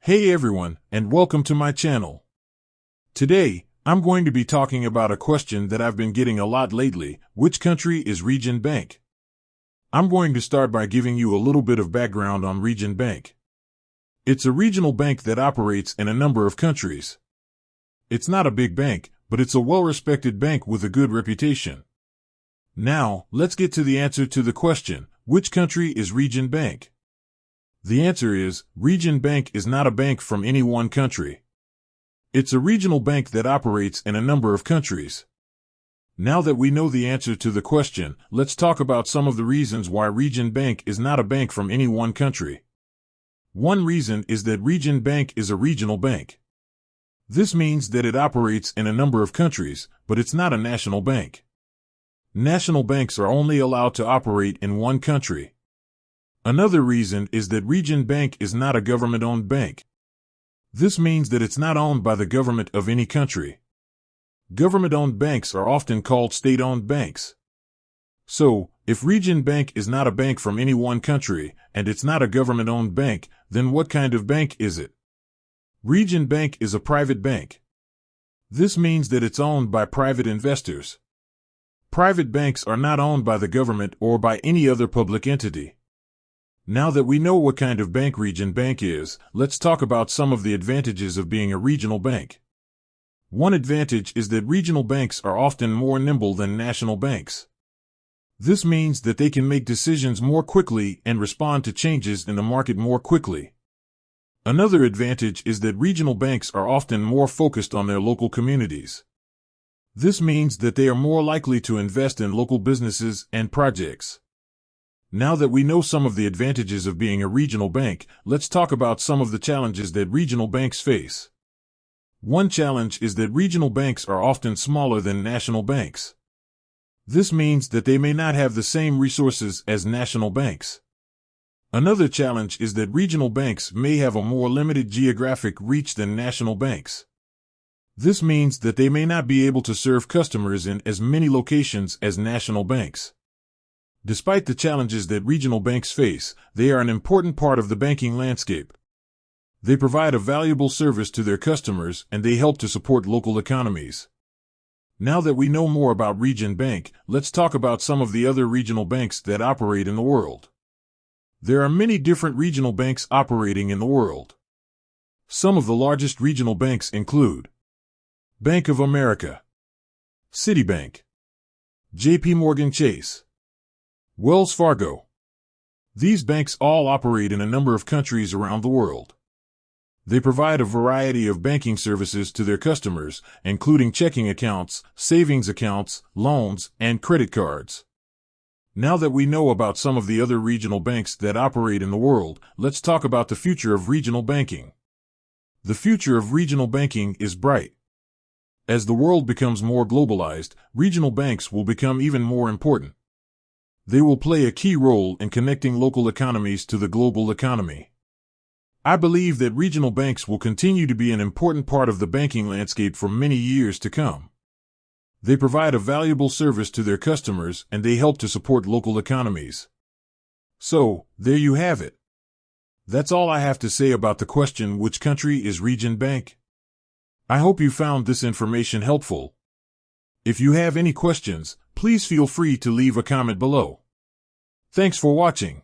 Hey everyone, and welcome to my channel. Today, I'm going to be talking about a question that I've been getting a lot lately. Which country is Region Bank? I'm going to start by giving you a little bit of background on Region Bank. It's a regional bank that operates in a number of countries. It's not a big bank, but it's a well-respected bank with a good reputation. Now, let's get to the answer to the question, which country is Region Bank? The answer is, Region Bank is not a bank from any one country. It's a regional bank that operates in a number of countries. Now that we know the answer to the question, let's talk about some of the reasons why Region Bank is not a bank from any one country. One reason is that Region Bank is a regional bank. This means that it operates in a number of countries, but it's not a national bank. National banks are only allowed to operate in one country. Another reason is that Region Bank is not a government-owned bank. This means that it's not owned by the government of any country. Government-owned banks are often called state-owned banks. So, if Region Bank is not a bank from any one country, and it's not a government-owned bank, then what kind of bank is it? Region Bank is a private bank. This means that it's owned by private investors. Private banks are not owned by the government or by any other public entity. Now that we know what kind of bank Region Bank is, let's talk about some of the advantages of being a regional bank. One advantage is that regional banks are often more nimble than national banks. This means that they can make decisions more quickly and respond to changes in the market more quickly. Another advantage is that regional banks are often more focused on their local communities. This means that they are more likely to invest in local businesses and projects. Now that we know some of the advantages of being a regional bank, let's talk about some of the challenges that regional banks face. One challenge is that regional banks are often smaller than national banks. This means that they may not have the same resources as national banks. Another challenge is that regional banks may have a more limited geographic reach than national banks. This means that they may not be able to serve customers in as many locations as national banks. Despite the challenges that regional banks face, they are an important part of the banking landscape. They provide a valuable service to their customers and they help to support local economies. Now that we know more about Region Bank, let's talk about some of the other regional banks that operate in the world. There are many different regional banks operating in the world. Some of the largest regional banks include Bank of America, Citibank, J.P. Morgan Chase, Wells Fargo. These banks all operate in a number of countries around the world. They provide a variety of banking services to their customers, including checking accounts, savings accounts, loans, and credit cards. Now that we know about some of the other regional banks that operate in the world, let's talk about the future of regional banking. The future of regional banking is bright. As the world becomes more globalized, regional banks will become even more important. They will play a key role in connecting local economies to the global economy. I believe that regional banks will continue to be an important part of the banking landscape for many years to come. They provide a valuable service to their customers and they help to support local economies. So, there you have it. That's all I have to say about the question, which country is Region Bank? I hope you found this information helpful. If you have any questions, please feel free to leave a comment below. Thanks for watching.